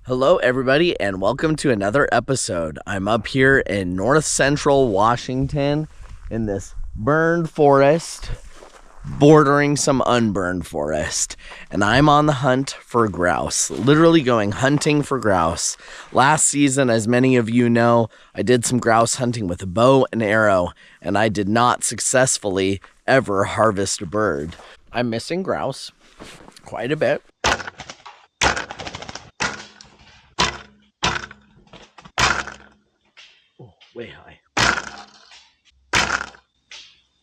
Hello, everybody, and welcome to another episode. I'm up here in north central Washington in this burned forest, bordering some unburned forest, and I'm on the hunt for grouse, literally going hunting for grouse. Last season, as many of you know, I did some grouse hunting with a bow and arrow, and I did not successfully ever harvest a bird. I'm missing grouse quite a bit. Way high.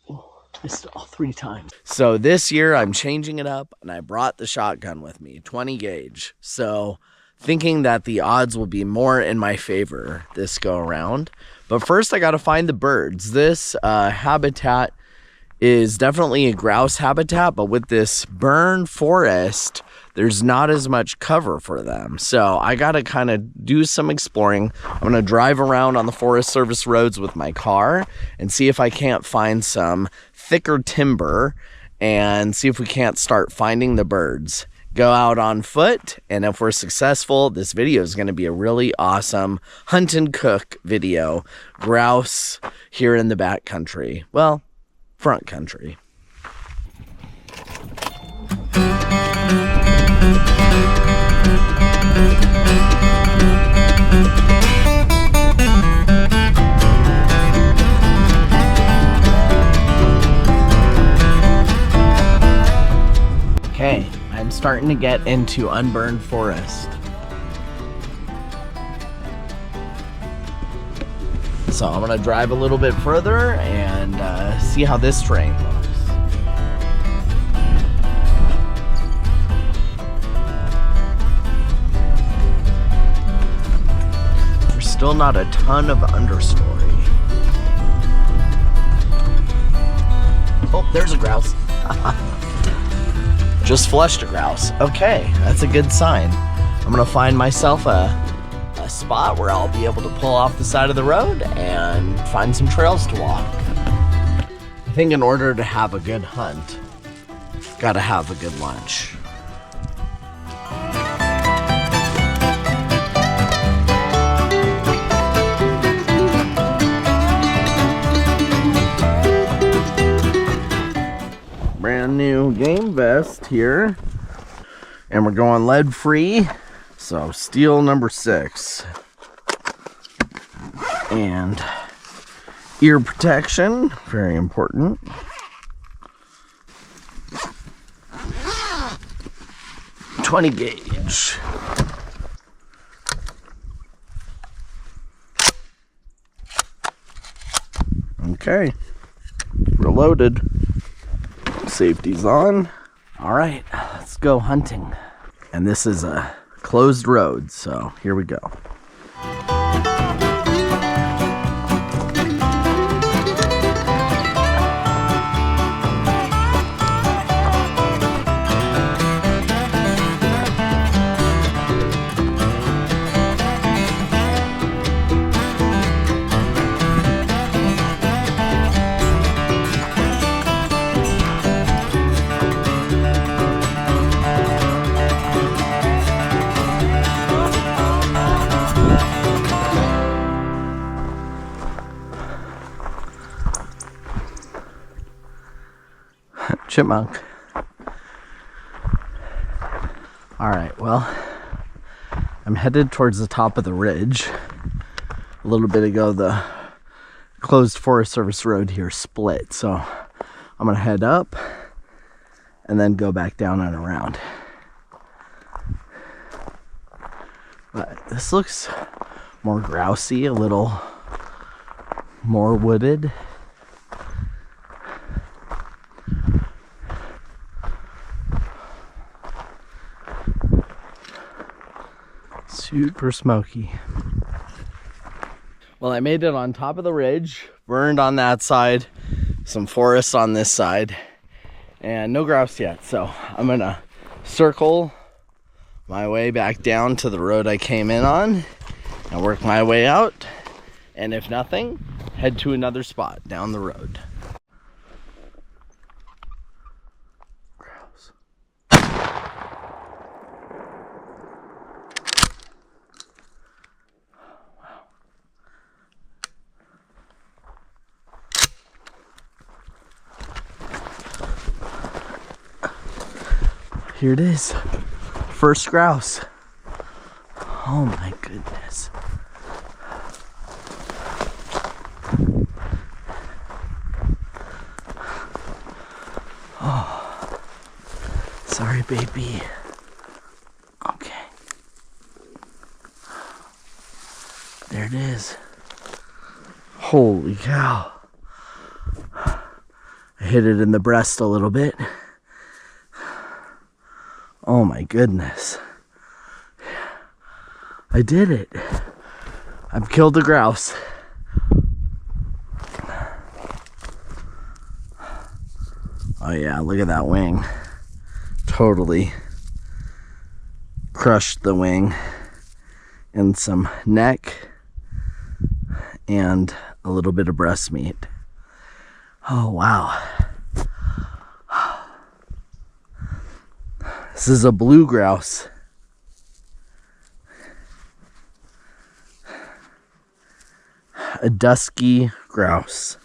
Oh, missed it all 3 times. So this year I'm changing it up, and I brought the shotgun with me, 20 gauge. So thinking that the odds will be more in my favor this go around. But first I got to find the birds. This habitat is definitely a grouse habitat, but with this burned forest, there's not as much cover for them. So I got to kind of do some exploring. I'm going to drive around on the Forest Service roads with my car and see if I can't find some thicker timber and see if we can't start finding the birds. Go out on foot, and if we're successful, this video is going to be a really awesome hunt and cook video. Grouse here in the back country. Well, front country. Okay, I'm starting to get into unburned forest. So I'm gonna drive a little bit further and see how this terrain looks. There's still not a ton of understory. Oh, there's a grouse. Just flushed a grouse. Okay, that's a good sign. I'm gonna find myself a spot where I'll be able to pull off the side of the road and find some trails to walk. I think in order to have a good hunt, gotta have a good lunch. Brand new game vest here, and we're going lead free. So steel number 6 and ear protection, very important. .20 gauge. Okay, we're loaded. Safety's on. All right, let's go hunting. And this is a closed road, so here we go. Chipmunk. All right, well, I'm headed towards the top of the ridge. A little bit ago, the closed Forest Service road here split, so I'm gonna head up and then go back down and around. But this looks more grousey, a little more wooded. Super smoky. Well, I made it on top of the ridge, burned on that side, some forest on this side, and no grouse yet. So I'm gonna circle my way back down to the road I came in on and work my way out. And if nothing, head to another spot down the road. Grouse. Here it is. First grouse. Oh my goodness. Oh, sorry, baby. Okay. There it is. Holy cow. I hit it in the breast a little bit. Oh my goodness. I did it. I've killed a grouse. Oh yeah, look at that wing. Totally crushed the wing. And some neck and a little bit of breast meat. Oh wow. This is a blue grouse. A dusky grouse.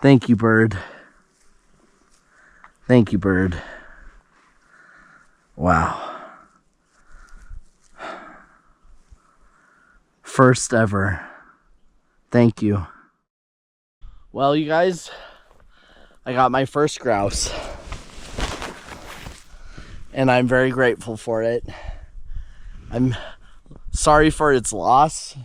Thank you, bird. Thank you, bird. Wow. First ever. Thank you. Well, you guys, I got my first grouse. And I'm very grateful for it. I'm sorry for its loss.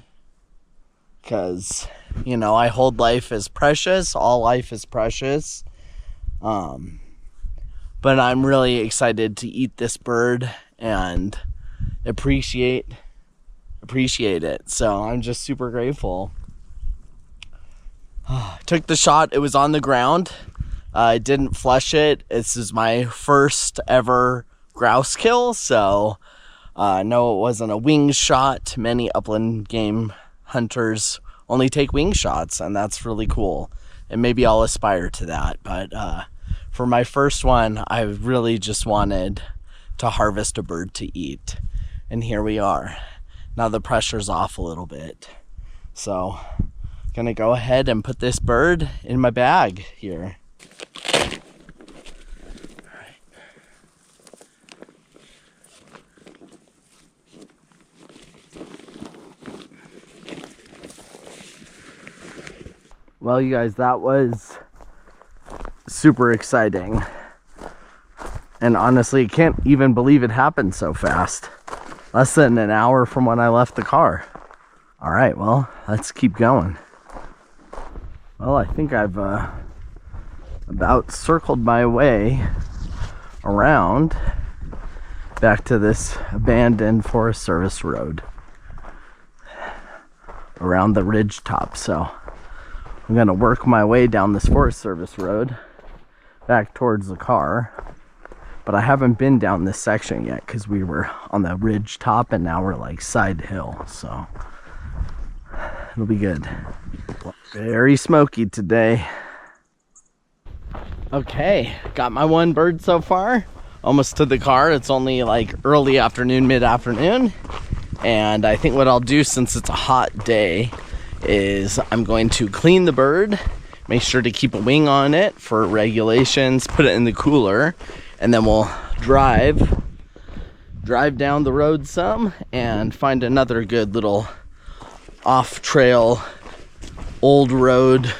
Because, you know, I hold life as precious. All life is precious. But I'm really excited to eat this bird and appreciate it. So I'm just super grateful. Took the shot. It was on the ground. I didn't flush it. This is my first ever grouse kill. So no, it wasn't a wing shot. Many upland game hunters only take wing shots, and that's really cool. And maybe I'll aspire to that. But for my first one, I really just wanted to harvest a bird to eat. And here we are. Now the pressure's off a little bit. So gonna go ahead and put this bird in my bag here. Well, you guys, that was super exciting. And honestly, I can't even believe it happened so fast. Less than an hour from when I left the car. All right, well, let's keep going. Well, I think I've about circled my way around back to this abandoned Forest Service road around the ridge top. So I'm gonna work my way down this Forest Service road back towards the car. But I haven't been down this section yet because we were on the ridge top and now we're like side hill. So it'll be good. Very smoky today. Okay, got my one bird so far. Almost to the car. It's only like early afternoon, mid-afternoon. And I think what I'll do, since it's a hot day, is I'm going to clean the bird, make sure to keep a wing on it for regulations, put it in the cooler, and then we'll drive down the road some and find another good little off-trail, old road,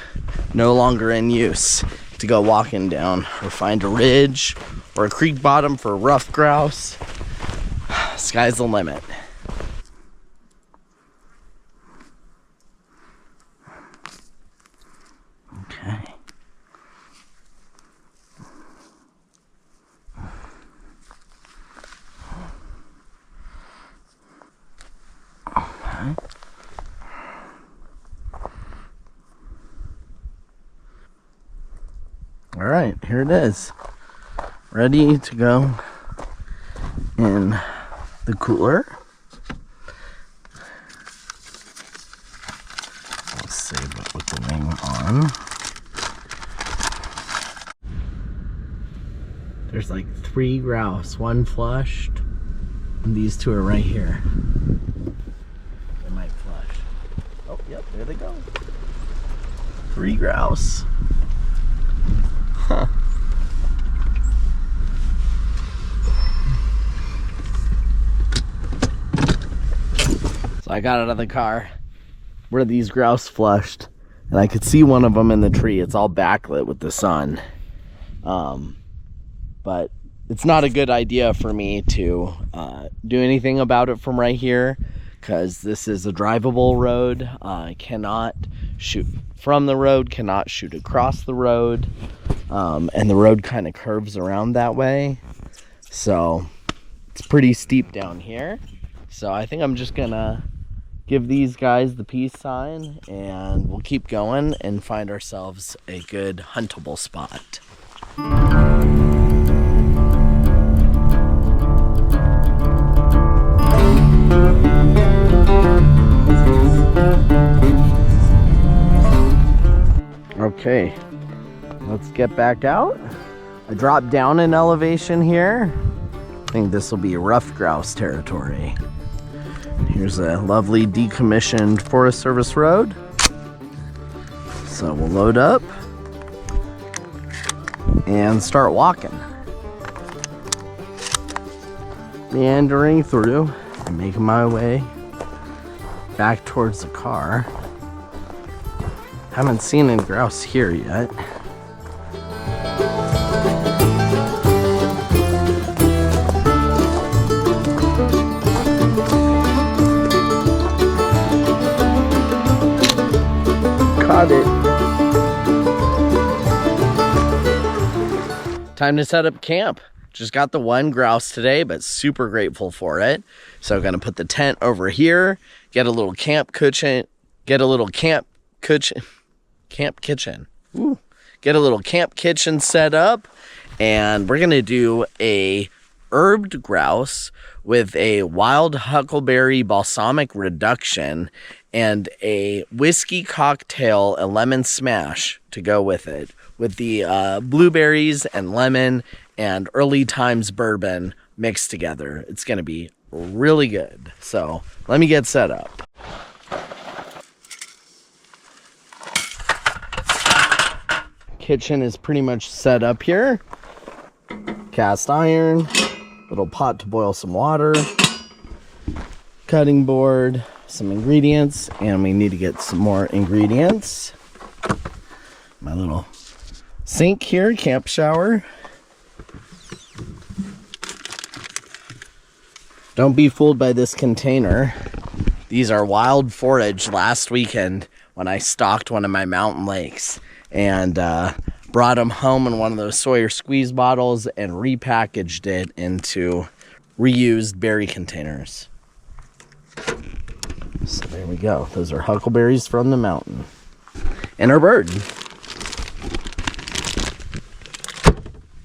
no longer in use, to go walking down, or find a ridge or a creek bottom for rough grouse. Sky's the limit. Okay. Okay. All right, here it is. Ready to go in the cooler. Let's save it with the wing on. There's like 3 grouse, 1 flushed, and these 2 are right here. They might flush. Oh, yep, there they go. 3 grouse. Huh. I got out of the car where these grouse flushed, and I could see one of them in the tree. It's all backlit with the sun. But it's not a good idea for me to do anything about it from right here, because this is a drivable road. I cannot shoot from the road, cannot shoot across the road, and the road kind of curves around that way. So it's pretty steep down here. So I think I'm just gonna give these guys the peace sign, and we'll keep going and find ourselves a good huntable spot. Okay, let's get back out. I dropped down in elevation here. I think this will be rough grouse territory. Here's a lovely decommissioned Forest Service road. So we'll load up and start walking. Meandering through and making my way back towards the car. Haven't seen any grouse here yet. Caught it. Time to set up camp. Just got the one grouse today, but super grateful for it. So gonna put the tent over here, get a little camp kitchen, Get a little camp kitchen set up, and we're gonna do a herbed grouse with a wild huckleberry balsamic reduction and a whiskey cocktail, a lemon smash to go with it, with the blueberries and lemon and early times bourbon mixed together. It's gonna be really good. So let me get set up. Kitchen is pretty much set up here. Cast iron, little pot to boil some water, cutting board, some ingredients, and we need to get some more ingredients. My little sink here, camp shower. Don't be fooled by this container. These are wild forage last weekend when I stocked one of my mountain lakes, and brought them home in one of those Sawyer squeeze bottles and repackaged it into reused berry containers. So there we go. Those are huckleberries from the mountain. And our bird.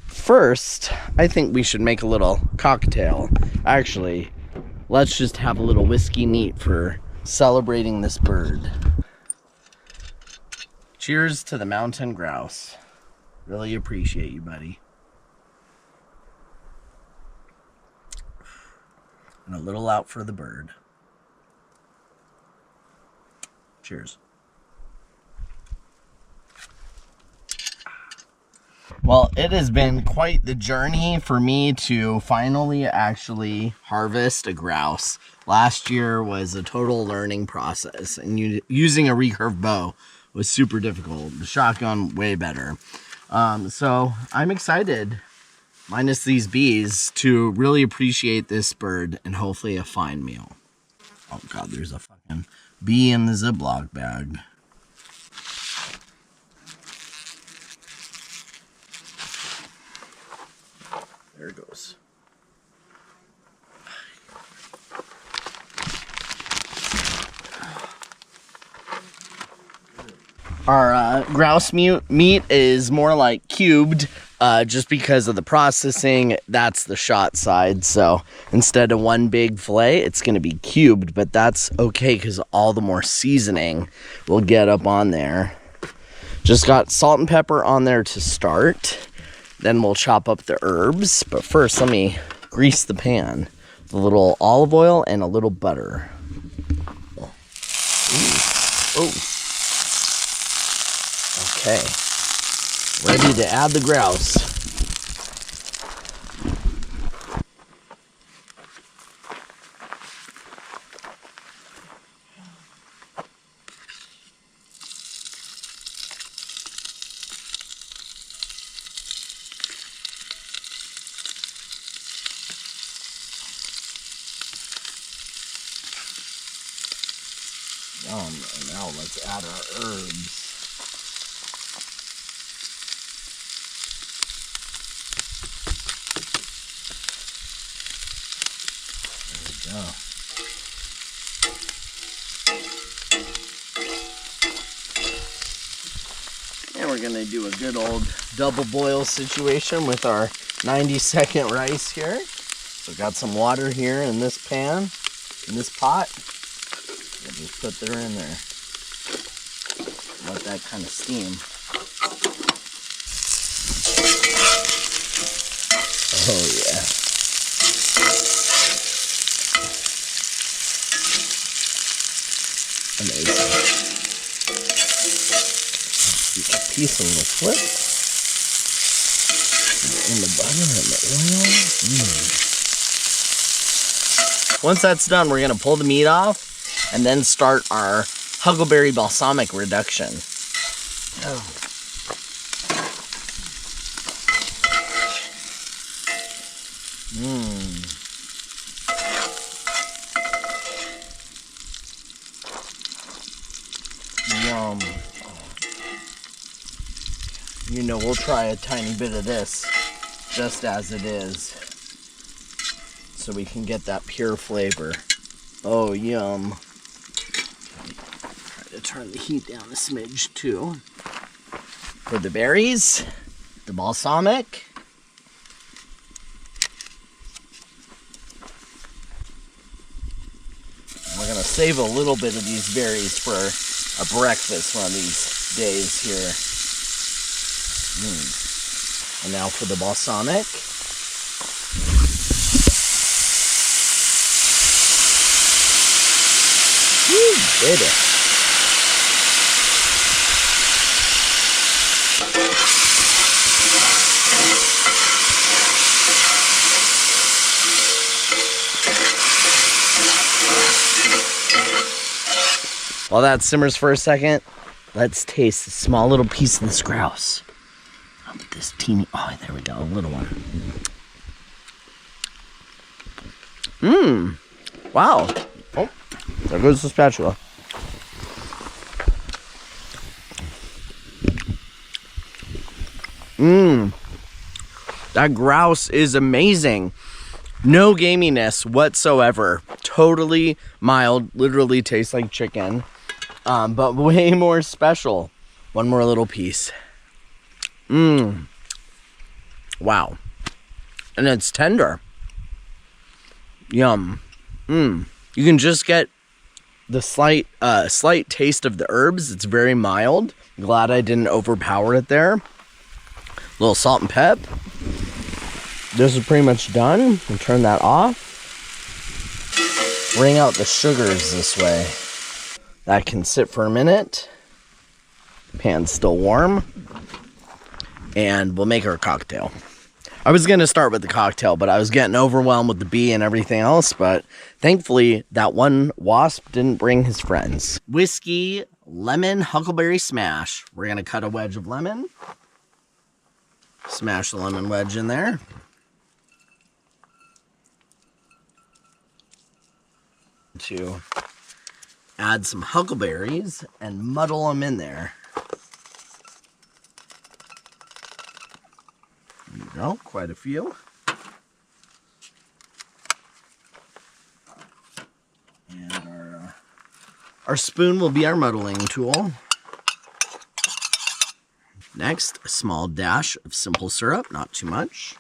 First, I think we should make a little cocktail. Actually, let's just have a little whiskey neat for celebrating this bird. Cheers to the mountain grouse. Really appreciate you, buddy. And a little out for the bird. Cheers. Well, it has been quite the journey for me to finally actually harvest a grouse. Last year was a total learning process, and using a recurve bow was super difficult. The shotgun, way better. So I'm excited, minus these bees, to really appreciate this bird and hopefully a fine meal. Oh God, there's a fucking bee in the Ziploc bag. There it goes. Our grouse meat is more like cubed, just because of the processing. That's the shot side. So instead of one big fillet, it's going to be cubed, but that's okay because all the more seasoning will get up on there. Just got salt and pepper on there to start. Then we'll chop up the herbs. But first, let me grease the pan with a little olive oil and a little butter. Ooh. Oh. Okay, ready to add the grouse. And now let's add our herbs. There we go. And we're gonna do a good old double boil situation with our 90-second rice here. So got some water here in this pan, in this pot. We'll just put her in there. Let that kind of steam. Oh yeah. Amazing. Just a piece of the flip. In the butter and the oil. Once that's done, we're gonna pull the meat off and then start our huckleberry balsamic reduction. Oh. Yum. You know, we'll try a tiny bit of this just as it is so we can get that pure flavor. Oh, yum. Try to turn the heat down a smidge too. For the berries, the balsamic. We're gonna save a little bit of these berries for a breakfast one of these days here. And now for the balsamic. Woo, baby. While that simmers for a second, let's taste a small little piece of this grouse. This teeny, oh, there we go, a little one. Wow. Oh, there goes the spatula. That grouse is amazing. No gaminess whatsoever. Totally mild, literally tastes like chicken. But way more special. One more little piece. Wow. And it's tender. Yum. You can just get the slight taste of the herbs. It's very mild. Glad I didn't overpower it there. A little salt and pep. This is pretty much done. We'll turn that off. Wring out the sugars this way. That can sit for a minute. Pan's still warm. And we'll make our cocktail. I was going to start with the cocktail, but I was getting overwhelmed with the bee and everything else. But thankfully, that one wasp didn't bring his friends. Whiskey lemon huckleberry smash. We're going to cut a wedge of lemon. Smash the lemon wedge in there. To add some huckleberries and muddle them in there. There you go, quite a few. And our spoon will be our muddling tool. Next, a small dash of simple syrup, not too much.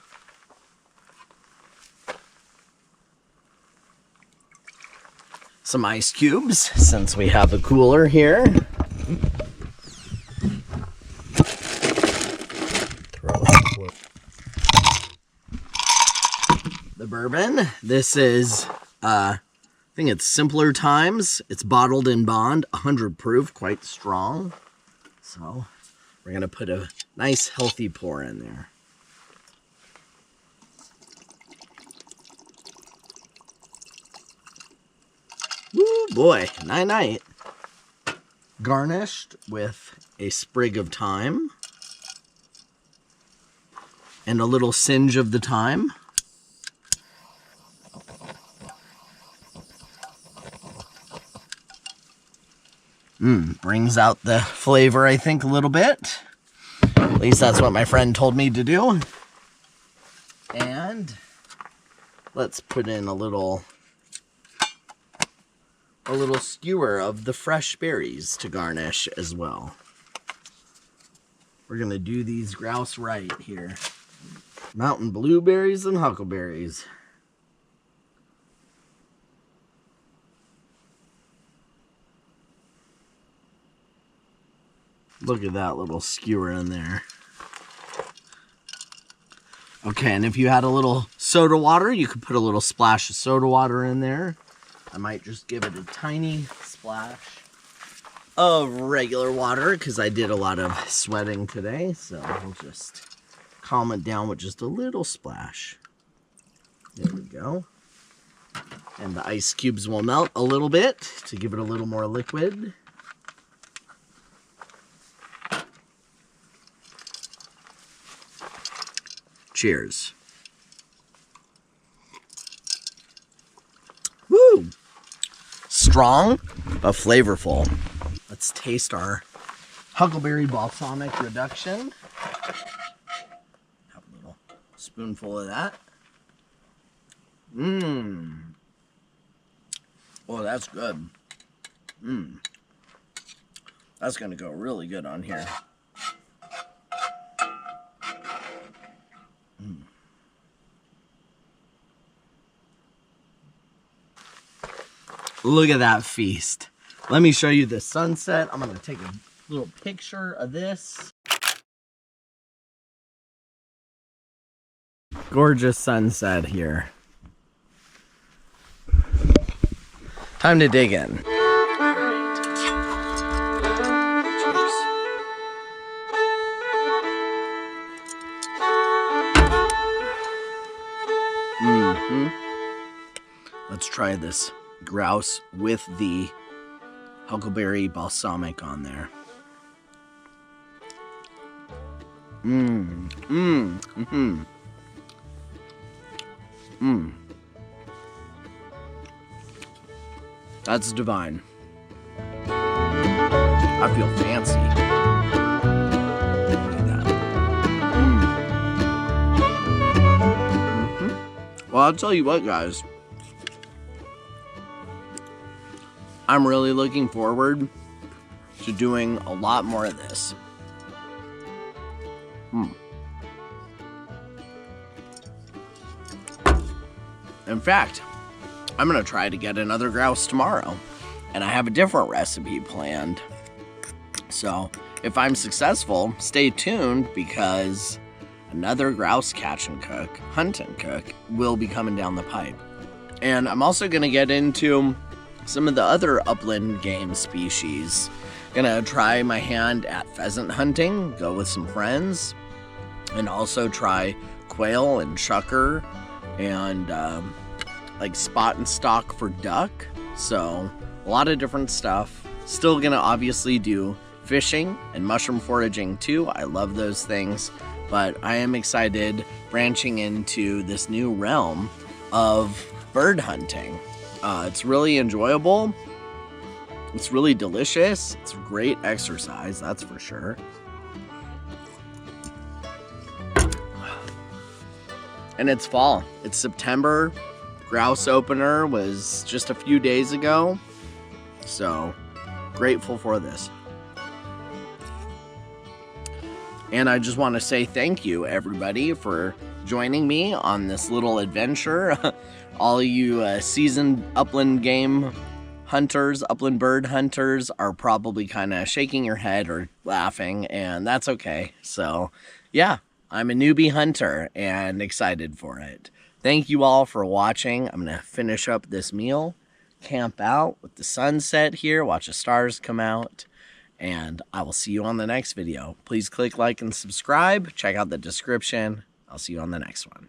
Some ice cubes, since we have a cooler here. The bourbon. This is, I think it's Simpler Times. It's bottled in bond, 100 proof, quite strong. So we're gonna put a nice healthy pour in there. Woo boy, night. Garnished with a sprig of thyme and a little singe of the thyme. Brings out the flavor, I think, a little bit. At least that's what my friend told me to do. And let's put in a little skewer of the fresh berries to garnish as well. We're gonna do these grouse right here. Mountain blueberries and huckleberries. Look at that little skewer in there. Okay, and if you had a little soda water, you could put a little splash of soda water in there. I might just give it a tiny splash of regular water because I did a lot of sweating today. So I'll just calm it down with just a little splash. There we go. And the ice cubes will melt a little bit to give it a little more liquid. Cheers. Woo! Strong, but flavorful. Let's taste our huckleberry balsamic reduction. Have a little spoonful of that. Oh, that's good. That's gonna go really good on here. Look at that feast. Let me show you the sunset. I'm going to take a little picture of this. Gorgeous sunset here. Time to dig in. Let's try this grouse with the huckleberry balsamic on there. That's divine. I feel fancy. Look at that. Well, I'll tell you what, guys. I'm really looking forward to doing a lot more of this. In fact, I'm gonna try to get another grouse tomorrow, and I have a different recipe planned. So if I'm successful, stay tuned because another grouse catch and cook, hunt and cook, will be coming down the pipe. And I'm also gonna get into some of the other upland game species. Gonna try my hand at pheasant hunting, go with some friends, and also try quail and chukar and like spot and stock for duck. So a lot of different stuff. Still gonna obviously do fishing and mushroom foraging too. I love those things, but I am excited branching into this new realm of bird hunting. It's really enjoyable. It's really delicious. It's great exercise, that's for sure. And it's fall. It's September. Grouse opener was just a few days ago. So, grateful for this. And I just want to say thank you, everybody, for joining me on this little adventure. All you seasoned upland game hunters, upland bird hunters, are probably kind of shaking your head or laughing, and that's okay. So, yeah, I'm a newbie hunter and excited for it. Thank you all for watching. I'm going to finish up this meal, camp out with the sunset here, watch the stars come out, and I will see you on the next video. Please click like and subscribe. Check out the description. I'll see you on the next one.